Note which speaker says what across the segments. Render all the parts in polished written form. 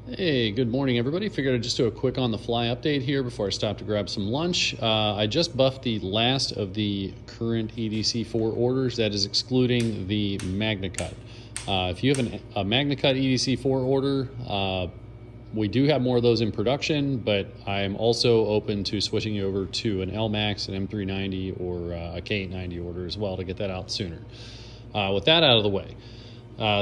Speaker 1: Hey, good morning, everybody. Figured I'd just do a quick on the fly update here before I stop to grab some lunch. I just buffed the last of the current EDC4 orders. That is excluding the MagnaCut. If you have a MagnaCut EDC4 order, we do have more of those in production, but I'm also open to switching you over to an LMAX, an M390, or a K890 order as well to get that out sooner. With that out of the way.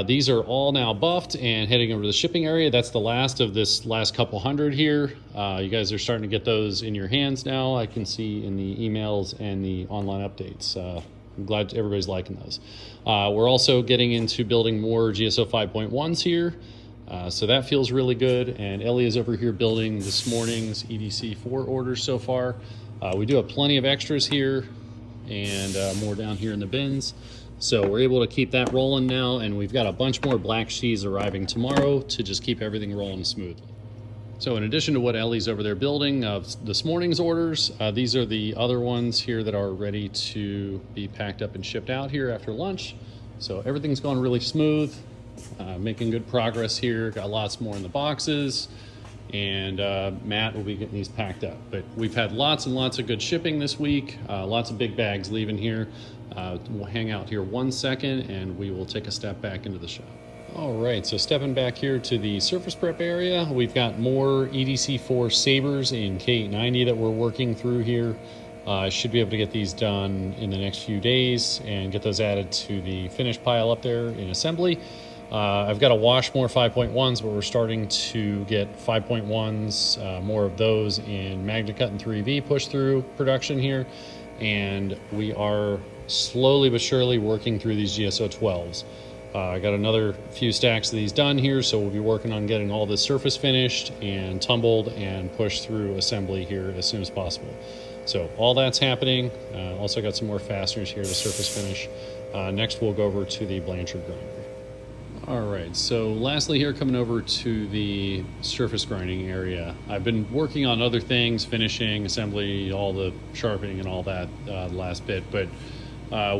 Speaker 1: These are all now buffed and heading over to the shipping area. That's the last of this last couple hundred here. You guys are starting to get those in your hands now. I can see in the emails and the online updates. I'm glad everybody's liking those. We're also getting into building more GSO 5.1s here. So that feels really good. And Ellie is over here building this morning's EDC4 orders so far. We do have plenty of extras here and more down here in the bins. So we're able to keep that rolling now, and we've got a bunch more Black Shees arriving tomorrow to just keep everything rolling smoothly. So in addition to what Ellie's over there building this morning's orders, these are the other ones here that are ready to be packed up and shipped out here after lunch. So everything's going really smooth, making good progress here. Got lots more in the boxes, and Matt will be getting these packed up. But we've had lots and lots of good shipping this week, lots of big bags leaving here. We'll hang out here 1 second and we will take a step back into the shop. All right, so stepping back here to the surface prep area, we've got more EDC4 Sabres in K890 that we're working through here. I should be able to get these done in the next few days and get those added to the finished pile up there in assembly. I've got to wash more 5.1s, but we're starting to get 5.1s, more of those in MagnaCut and 3V push through production here. And we are slowly but surely working through these GSO 12s. I got another few stacks of these done here, so we'll be working on getting all this surface finished and tumbled and pushed through assembly here as soon as possible. So all that's happening. Also got some more fasteners here to surface finish. Next we'll go over to the Blanchard grinder. All right, so lastly here, coming over to the surface grinding area. I've been working on other things, finishing, assembly, all the sharpening and all that last bit, but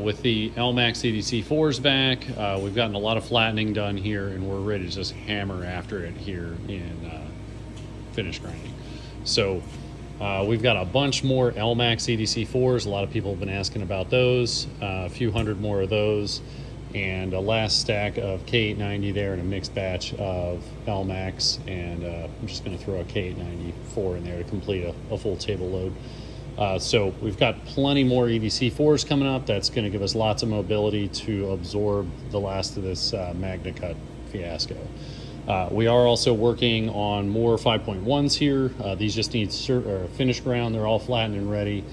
Speaker 1: with the LMAX EDC4s back, we've gotten a lot of flattening done here, and we're ready to just hammer after it here in finish grinding. So we've got a bunch more LMAX EDC4s. A lot of people have been asking about those, a few hundred more of those, and a last stack of K890 there in a mixed batch of LMAX, and I'm just going to throw a K894 in there to complete a full table load. So we've got plenty more EDC4s coming up. That's going to give us lots of mobility to absorb the last of this MagnaCut fiasco. We are also working on more 5.1s here. These just need finished ground. They're all flattened and ready.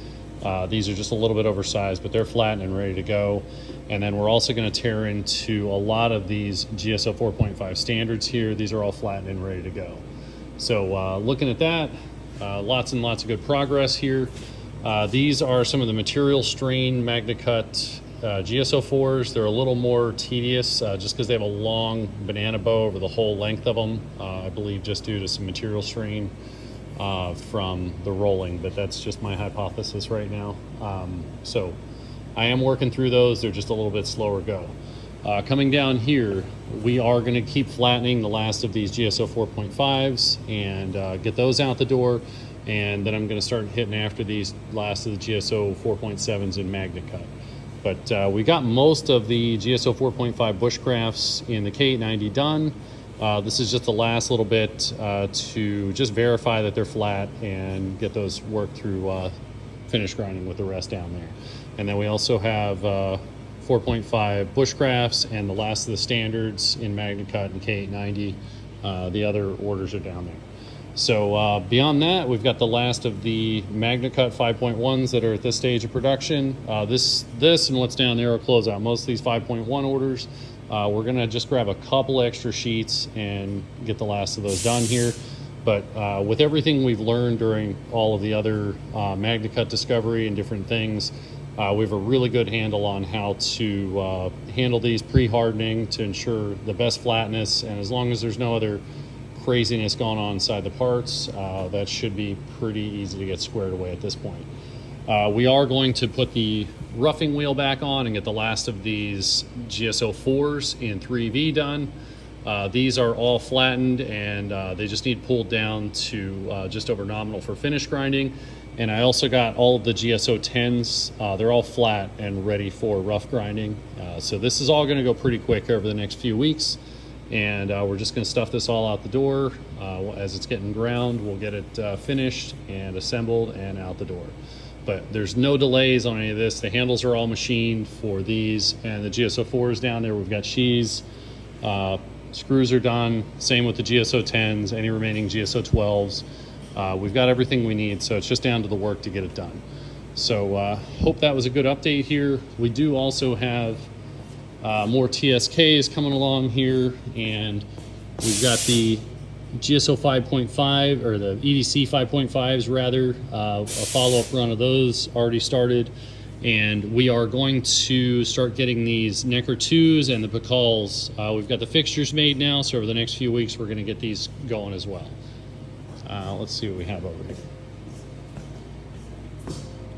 Speaker 1: These are just a little bit oversized, but they're flattened and ready to go. And then we're also going to tear into a lot of these GSO 4.5 standards here. These are all flattened and ready to go. So looking at that, lots and lots of good progress here. These are some of the material strain MagnaCut GSO4s. They're a little more tedious just because they have a long banana bow over the whole length of them, I believe just due to some material strain from the rolling, but that's just my hypothesis right now. So I am working through those. They're just a little bit slower go. Coming down here, we are going to keep flattening the last of these GSO 4.5s and get those out the door. And then I'm going to start hitting after these last of the GSO 4.7s in MagnaCut. But we got most of the GSO 4.5 bushcrafts in the K890 done. This is just the last little bit to just verify that they're flat and get those worked through finish grinding with the rest down there. And then we also have 4.5 bushcrafts and the last of the standards in MagnaCut and K890. The other orders are down there. So beyond that, we've got the last of the MagnaCut 5.1s that are at this stage of production. This and what's down there will close out most of these 5.1 orders. We're going to just grab a couple extra sheets and get the last of those done here. But with everything we've learned during all of the other MagnaCut discovery and different things, we have a really good handle on how to handle these pre-hardening to ensure the best flatness. And as long as there's no other craziness going on inside the parts, that should be pretty easy to get squared away at this point. We are going to put the roughing wheel back on and get the last of these GSO 4s in 3V done. These are all flattened, and they just need pulled down to just over nominal for finish grinding. And I also got all of the GSO 10s. They're all flat and ready for rough grinding. So this is all going to go pretty quick over the next few weeks. And we're just going to stuff this all out the door. As it's getting ground, we'll get it finished and assembled and out the door. But there's no delays on any of this. The handles are all machined for these, and the GSO 4s down there, we've got sheaths. Screws are done. Same with the GSO 10s, any remaining GSO 12s. We've got everything we need, so it's just down to the work to get it done. So hope that was a good update here. We do also have more TSKs coming along here, and we've got the GSO 5.5, or the EDC 5.5s rather, a follow-up run of those already started. And we are going to start getting these Necker 2s and the Pacals. We've got the fixtures made now, so over the next few weeks we're going to get these going as well. Let's see what we have over here.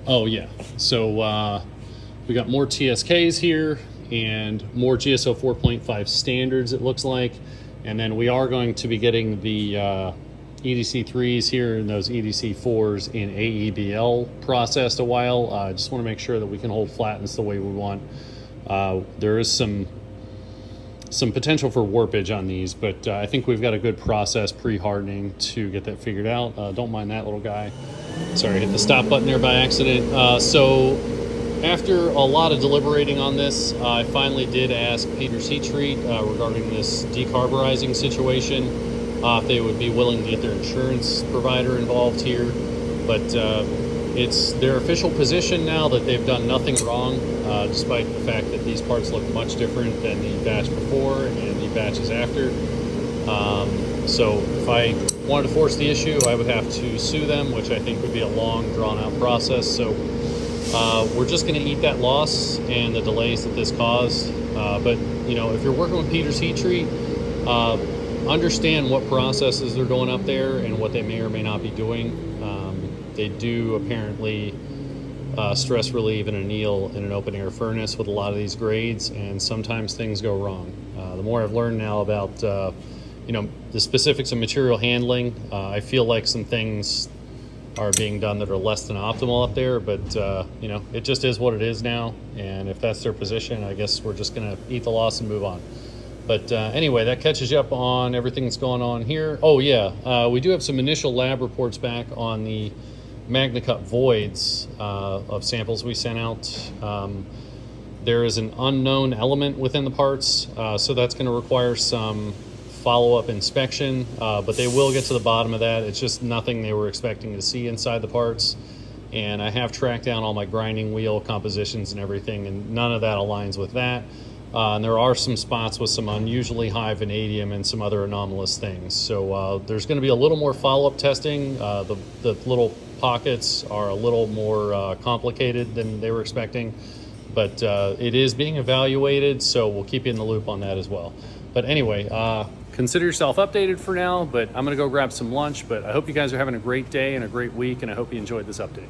Speaker 1: Oh yeah, so we got more TSKs here and more GSO 4.5 standards, it looks like. And then we are going to be getting the EDC 3s here and those EDC 4s in AEBL processed a while. Just want to make sure that we can hold flatness the way we want. There is some potential for warpage on these, but I think we've got a good process pre-hardening to get that figured out. Don't mind that little guy. Sorry, I hit the stop button there by accident. So after a lot of deliberating on this, I finally did ask Peters Heat Treat regarding this decarburizing situation, if they would be willing to get their insurance provider involved here. But it's their official position now that they've done nothing wrong, despite the fact that these parts look much different than the batch before and the batches after. So if I wanted to force the issue, I would have to sue them, which I think would be a long, drawn-out process. So we're just going to eat that loss and the delays that this caused. But, you know, if you're working with Peters Heat Treat, understand what processes they're doing up there and what they may or may not be doing. They do apparently stress relieve and anneal in an open air furnace with a lot of these grades, and sometimes things go wrong. The more I've learned now about you know, the specifics of material handling, I feel like some things are being done that are less than optimal up there, but you know, it just is what it is now, and if that's their position, I guess we're just gonna eat the loss and move on. But anyway, that catches you up on everything that's going on here. Oh yeah, we do have some initial lab reports back on the MagnaCut voids of samples we sent out. There is an unknown element within the parts, so that's going to require some follow-up inspection, but they will get to the bottom of that. It's just nothing they were expecting to see inside the parts. And I have tracked down all my grinding wheel compositions and everything, and none of that aligns with that. And there are some spots with some unusually high vanadium and some other anomalous things. So there's going to be a little more follow-up testing. The little pockets are a little more complicated than they were expecting, but it is being evaluated, so we'll keep you in the loop on that as well. But anyway, consider yourself updated for now, but I'm going to go grab some lunch. But I hope you guys are having a great day and a great week, and I hope you enjoyed this update.